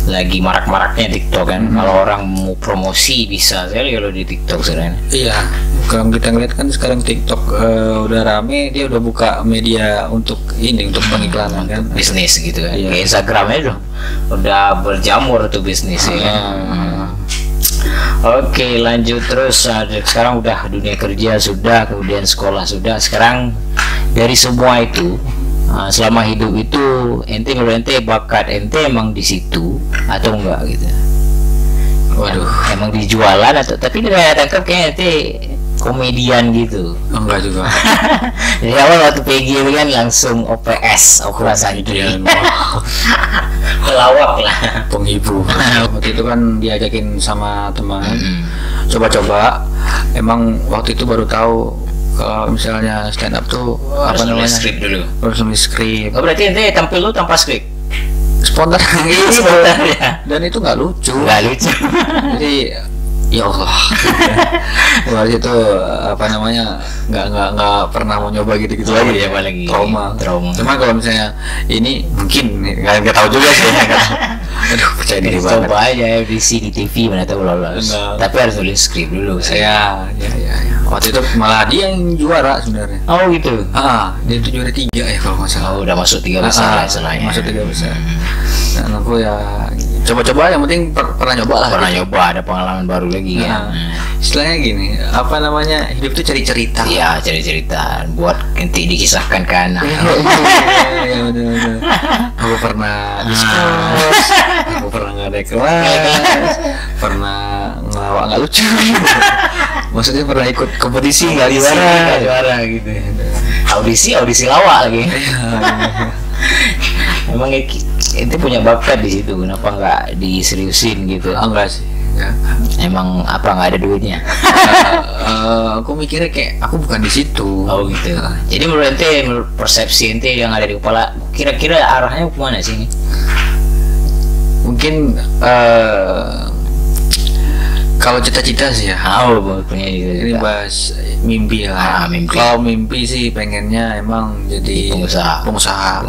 [SPEAKER 3] Lagi marak-maraknya TikTok kan. Kalau orang mau promosi bisa sekali kalau di TikTok sekarang.
[SPEAKER 2] Iya. Kalau kita ngeliat kan sekarang TikTok udah rame, dia udah buka media untuk pengiklanan kan,
[SPEAKER 3] bisnis gitu kan. Kayak Instagramnya udah berjamur tuh bisnis ya. Oke, lanjut terus. Sekarang udah dunia kerja sudah, kemudian sekolah sudah. Sekarang dari semua itu, selama hidup itu ente bakat ente emang di situ atau enggak gitu? Waduh, emang dijualan atau tapi dari tangkap kayaknya ente komedian gitu? Enggak juga. Jadi awal waktu PG itu kan langsung OPS, operasi pelawak lah,
[SPEAKER 2] penghibur. Waktu itu kan diajakin sama teman, coba-coba. Emang waktu itu baru tahu kalau misalnya stand up tuh
[SPEAKER 3] apa namanya, skrip dulu,
[SPEAKER 2] harus nulis skrip.
[SPEAKER 3] Berarti ente tampil lu tanpa skrip?
[SPEAKER 2] spontan gitu.
[SPEAKER 3] Spontan ya.
[SPEAKER 2] Dan itu nggak lucu.
[SPEAKER 3] Nggak lucu.
[SPEAKER 2] Jadi ya Allah. Waktu itu apa namanya nggak pernah mau nyoba gitu lagi ya,
[SPEAKER 3] lagi
[SPEAKER 2] trauma.
[SPEAKER 3] Cuma
[SPEAKER 2] kalau misalnya ini mungkin nggak tahu juga sih. Aduh, percaya diri banget.
[SPEAKER 3] Coba aja FDC di TV, mana tahu lolos. Tapi harus tulis skrip dulu sih.
[SPEAKER 2] Ya. Waktu itu malah dia yang juara sebenarnya.
[SPEAKER 3] Oh gitu.
[SPEAKER 2] Dia itu juara 3 ya kalau nggak salah.
[SPEAKER 3] Oh, udah masuk 3 besar istilahnya.
[SPEAKER 2] Masuk 3 besar. Dan aku ya coba-coba, yang penting pernah nyoba lah.
[SPEAKER 3] Pernah nyoba, ada pengalaman baru lagi kan.
[SPEAKER 2] Istilahnya gini, apa namanya, hidup itu cari cerita.
[SPEAKER 3] Iya, cari cerita buat nanti dikisahkan ke anak.
[SPEAKER 2] Iya, bener. Aku pernah diskurs, aku pernah nggak ada kelas, pernah ngelawak nggak lucu. Maksudnya pernah ikut kompetisi nggak juara
[SPEAKER 3] gitu. Audisi lawak lagi. Emang itu punya bakat di situ, kenapa nggak diseriusin gitu?
[SPEAKER 2] Enggak sih. Enggak.
[SPEAKER 3] Emang apa nggak ada duitnya?
[SPEAKER 2] Aku mikirnya kayak aku bukan di situ.
[SPEAKER 3] Oh gitu. Jadi menurut persepsi ente yang ada di kepala, kira-kira arahnya kemana sih ini?
[SPEAKER 2] Mungkin kalau cita-cita sih ya.
[SPEAKER 3] Punya cita-cita.
[SPEAKER 2] Ini bahas mimpi lah.
[SPEAKER 3] Mimpi.
[SPEAKER 2] Kalau mimpi sih pengennya emang jadi pengusaha.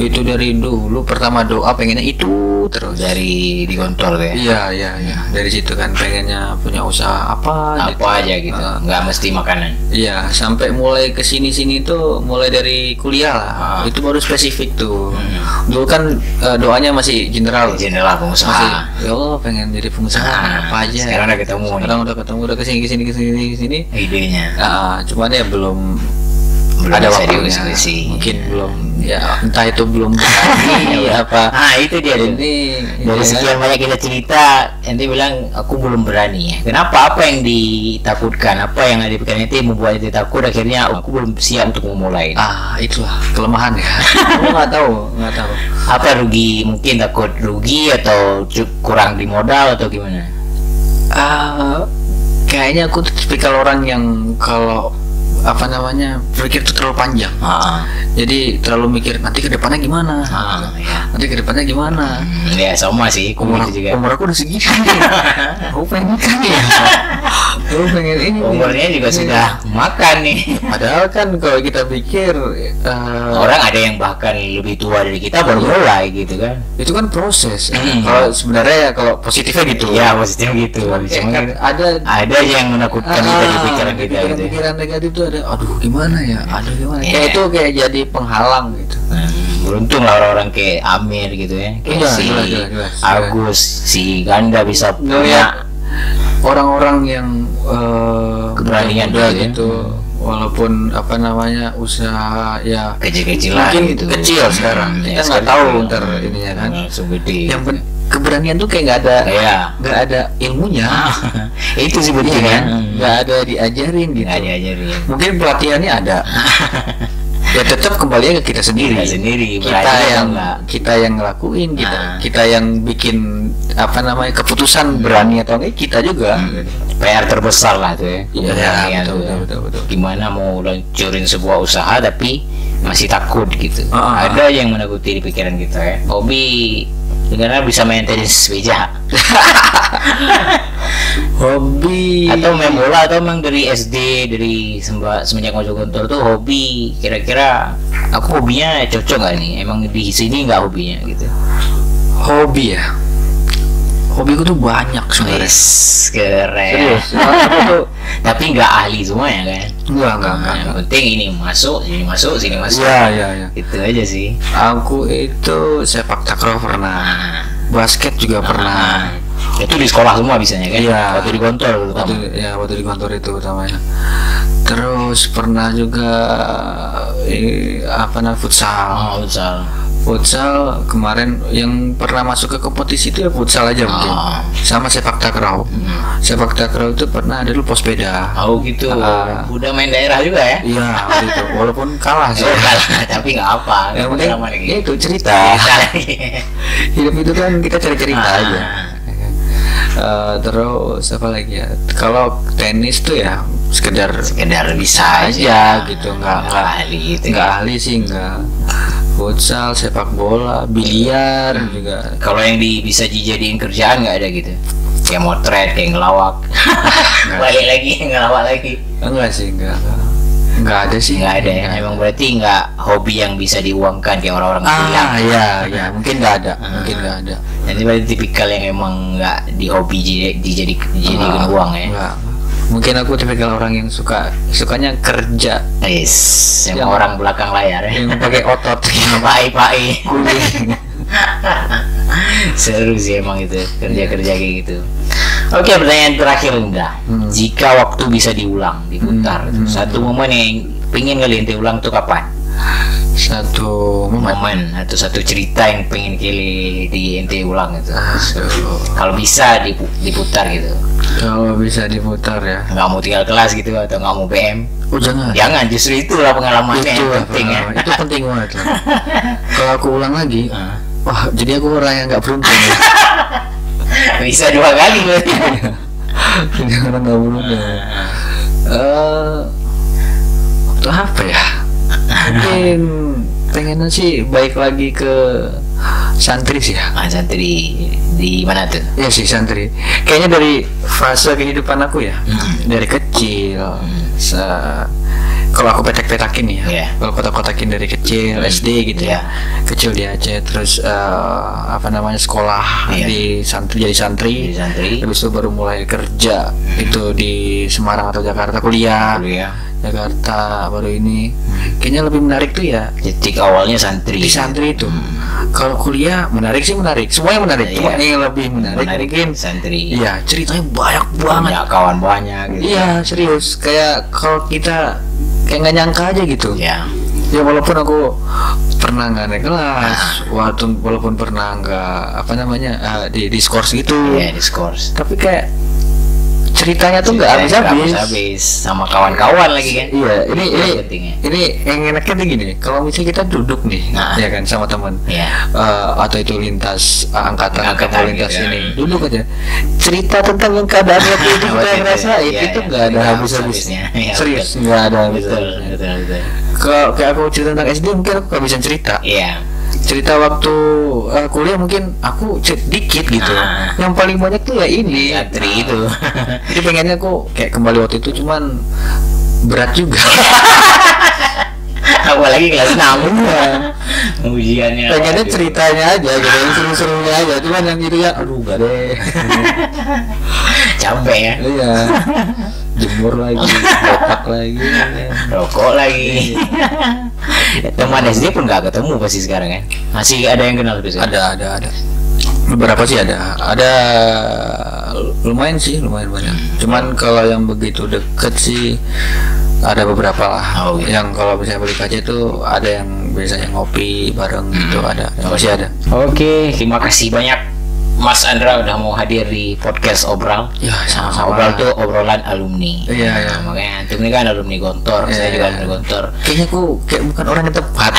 [SPEAKER 2] Itu dari dulu, pertama doa pengennya itu terus.
[SPEAKER 3] Dari di Gontor tuh ya?
[SPEAKER 2] Iya. Dari situ kan pengennya punya usaha apa
[SPEAKER 3] aja gitu. Nggak mesti makanan.
[SPEAKER 2] Iya, sampai mulai kesini tuh mulai dari kuliah lah. Itu baru spesifik tuh. Dulu kan doanya masih general pengusaha. Ya Allah, pengen jadi pengusaha apa aja.
[SPEAKER 3] Sekarang udah ketemu,
[SPEAKER 2] udah kesini
[SPEAKER 3] idenya.
[SPEAKER 2] Cuman ya belum ada waktunya. Mungkin belum, ya entah itu belum berani apa.
[SPEAKER 3] Itu dia tuh. Dari sekian banyak kita cerita, ente bilang aku belum berani ya. Kenapa? Apa yang ditakutkan? Apa yang ada di pikiran ente membuat ente takut? Akhirnya aku belum siap untuk memulai.
[SPEAKER 2] Itulah kelemahan ya. Aku nggak tahu.
[SPEAKER 3] Apa rugi? Mungkin takut rugi atau kurang di modal atau gimana?
[SPEAKER 2] Kayaknya aku tipikal orang yang kalau apa namanya berpikir itu terlalu panjang. Jadi terlalu mikir nanti ke depannya gimana.
[SPEAKER 3] Ya sama sih,
[SPEAKER 2] umur aku udah segini. Aku pengen ini.
[SPEAKER 3] Umurnya juga sudah makan nih.
[SPEAKER 2] Padahal kan kalau kita pikir
[SPEAKER 3] orang ada yang bahkan lebih tua dari kita baru mulai gitu kan. Itu
[SPEAKER 2] kan proses. Kalau sebenarnya kalau positifnya gitu.
[SPEAKER 3] Ya positifnya gitu. Cuma kan ada yang menakutkan kita di pikiran kita gitu.
[SPEAKER 2] Pikiran negatif itu ada. Aduh gimana ya. Kayak itu kayak jadi penghalang gitu.
[SPEAKER 3] Beruntung lah orang-orang kayak Amir gitu ya. Kayak si Agus, si Ganda bisa punya
[SPEAKER 2] orang-orang yang
[SPEAKER 3] keberanian
[SPEAKER 2] gitu. Walaupun apa namanya usaha ya
[SPEAKER 3] kecil-kecilan
[SPEAKER 2] mungkin
[SPEAKER 3] gitu.
[SPEAKER 2] Kecil sekarang kita nggak tahu ntar ininya kan. Yang keberanian tuh kayak nggak ada ilmunya.
[SPEAKER 3] Itu sebetulnya
[SPEAKER 2] nggak ada diajarin gitu. Mungkin pelatihannya ada. Ya tetap kembali ke kita sendiri. Kita yang ngelakuin, kita yang bikin apa namanya keputusan berani atau enggak, kita juga.
[SPEAKER 3] PR terbesar lah tuh ya.
[SPEAKER 2] Iya, betul.
[SPEAKER 3] Gimana mau lancurin sebuah usaha tapi masih takut gitu. Ada yang menakuti di pikiran kita ya. Hobi karena bisa main tenis meja.
[SPEAKER 2] Hobi
[SPEAKER 3] atau main bola, atau memang dari SD, dari semenjak masuk Gontor tuh hobi. Kira-kira aku hobinya cocok nggak nih? Emang di sini nggak hobinya gitu?
[SPEAKER 2] Hobi ya. Hobiku tuh banyak sebenarnya.
[SPEAKER 3] Keren. Tapi nggak ahli semua ya kan?
[SPEAKER 2] Enggak.
[SPEAKER 3] Yang penting ini sini masuk.
[SPEAKER 2] Iya.
[SPEAKER 3] Itu aja sih.
[SPEAKER 2] Aku itu sepak takraw pernah. Basket juga pernah.
[SPEAKER 3] Itu di sekolah semua bisanya kan?
[SPEAKER 2] Iya.
[SPEAKER 3] Waktu di Gontor terutama.
[SPEAKER 2] Waktu di Gontor itu utamanya. Terus pernah juga futsal. Futsal kemarin yang pernah masuk ke kompetisi itu ya futsal aja mungkin. Sama sepak takraw. Sepak takraw itu pernah ada dulu pos beda.
[SPEAKER 3] Gitu. Udah main daerah juga ya?
[SPEAKER 2] Iya, gitu. Walaupun kalah sih.
[SPEAKER 3] Tapi nggak apa.
[SPEAKER 2] Yang penting itu cerita. Hidup itu kan kita cari cerita aja. Terus apa lagi ya? Kalau tenis tuh ya sekedar
[SPEAKER 3] bisa aja
[SPEAKER 2] gitu, nggak ahli sih, nggak. futsal, sepak bola, biliar juga.
[SPEAKER 3] Kalau yang bisa dijadiin kerjaan nggak ada gitu? Kayak motret, kayak ngelawak. Balik lagi ngelawak lagi.
[SPEAKER 2] Enggak sih, enggak ada sih.
[SPEAKER 3] Nggak ada ya. Emang berarti nggak hobi yang bisa diuangkan kayak orang-orang bilang.
[SPEAKER 2] Ya, mungkin nggak ada, mungkin nggak ada.
[SPEAKER 3] Jadi berarti tipikal yang emang nggak di hobi dijadikan uang ya.
[SPEAKER 2] Enggak. Mungkin aku tipikal orang yang sukanya kerja.
[SPEAKER 3] Yes, yang orang belakang layar ya.
[SPEAKER 2] Yang pakai otot.
[SPEAKER 3] Pai. Seru sih emang itu kerja kayak gitu. Oke, pertanyaan terakhir Indra. Jika waktu bisa diputar, satu momen yang pengen kalian ulang tuh kapan?
[SPEAKER 2] Satu
[SPEAKER 3] momen atau satu cerita yang pengen di ente ulang itu. Kalau bisa diputar gitu.
[SPEAKER 2] Kalau bisa diputar ya.
[SPEAKER 3] Nggak mau tinggal kelas gitu atau nggak mau BM?
[SPEAKER 2] Oh jangan.
[SPEAKER 3] Jangan, justru itulah pengalamannya
[SPEAKER 2] Itu
[SPEAKER 3] yang penting ya.
[SPEAKER 2] Itu penting banget lah. Kalau aku ulang lagi, wah jadi aku orang yang nggak beruntung. Ya.
[SPEAKER 3] Bisa 2 kali berarti.
[SPEAKER 2] Jadi orang nggak beruntung. Waktu apa ya? Mungkin pengennya sih baik lagi ke santri sih ya.
[SPEAKER 3] Santri di mana tuh?
[SPEAKER 2] Iya sih santri. Kayaknya dari fase kehidupan aku ya, dari kecil. Kalau aku petak-petakin ya, kalau kotak-kotakin dari kecil SD gitu ya, kecil di Aceh, terus sekolah di jadi santri, habis itu baru mulai kerja itu di Semarang atau Jakarta, kuliah. Jakarta baru ini. Kayaknya lebih menarik tuh ya.
[SPEAKER 3] Titik awalnya santri.
[SPEAKER 2] Di santri itu. Kalau kuliah menarik sih menarik. Semuanya menarik. Cuma yang lebih menarik mungkin
[SPEAKER 3] santri.
[SPEAKER 2] Iya, ceritanya banyak banget.
[SPEAKER 3] Punya kawan banyak gitu.
[SPEAKER 2] Iya, serius. Kayak kalau kita kayak nggak nyangka aja gitu.
[SPEAKER 3] Iya.
[SPEAKER 2] Ya walaupun aku pernah nggak naik kelas, walaupun pernah nggak di diskors gitu.
[SPEAKER 3] Iya, diskors.
[SPEAKER 2] Tapi kayak ceritanya tuh nggak habis-habis
[SPEAKER 3] sama kawan-kawan lagi kan.
[SPEAKER 2] Iya, ini yang enaknya tuh gini, kalau misalnya kita duduk nih, ya kan sama teman, atau itu lintas angkatan lintas
[SPEAKER 3] gitu,
[SPEAKER 2] ini, duduk aja, cerita tentang yang keadaan waktu itu kita ngerasain itu nggak ada habis-habisnya. Serius nggak ada habis-habisnya. Kalau kayak aku cerita tentang SD mungkin aku nggak bisa cerita.
[SPEAKER 3] Iya.
[SPEAKER 2] Cerita waktu kuliah mungkin aku dikit gitu. Yang paling banyak tuh ya ini
[SPEAKER 3] santri itu.
[SPEAKER 2] Jadi pengennya aku kayak kembali waktu itu, cuman berat juga.
[SPEAKER 3] Apalagi kelas 6 ujiannya.
[SPEAKER 2] Pengennya ceritanya aja gitu, yang seru-serunya aja. Cuman yang gitu ya, aduh gak deh.
[SPEAKER 3] Capek ya.
[SPEAKER 2] Iya. Jemur lagi, botak lagi,
[SPEAKER 3] rokok lagi. Teman SD pun gak ketemu pasti sekarang kan? Masih ada yang kenal besok?
[SPEAKER 2] Ada. Beberapa sih ada lumayan banyak. Cuman kalau yang begitu deket sih ada beberapa lah. Yang kalau misalnya balik aja itu ada yang biasanya ngopi bareng gitu, ada. Masih ada.
[SPEAKER 3] Oke, terima kasih banyak Mas Andra udah mau hadir di podcast Obral.
[SPEAKER 2] Ya, sama-sama.
[SPEAKER 3] Obral tuh obrolan alumni.
[SPEAKER 2] Iya.
[SPEAKER 3] Makanya antum ini kan alumni Gontor, saya juga alumni Gontor.
[SPEAKER 2] Kayaknya aku kayak bukan orang yang tepat.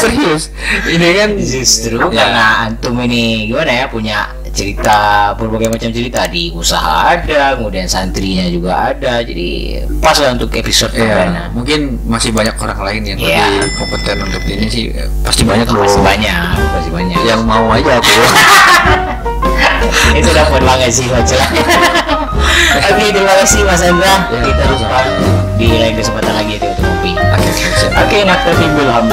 [SPEAKER 2] Serius. Ini kan
[SPEAKER 3] justru karena antum ini gimana ya, punya cerita, berbagai macam cerita, di usaha ada, kemudian santrinya juga ada, jadi pas lah untuk episode perdana.
[SPEAKER 2] Mungkin masih banyak orang lain yang lebih kompeten untuk ini sih, pasti banyak loh.
[SPEAKER 3] Pasti banyak.
[SPEAKER 2] Yang mau aja aku.
[SPEAKER 3] Itu dapat banget sih baca. Oke, terima kasih Mas Andra. Kita jumpa di lain kesempatan lagi di Otomobi. Oke, nakal alhamdulillah.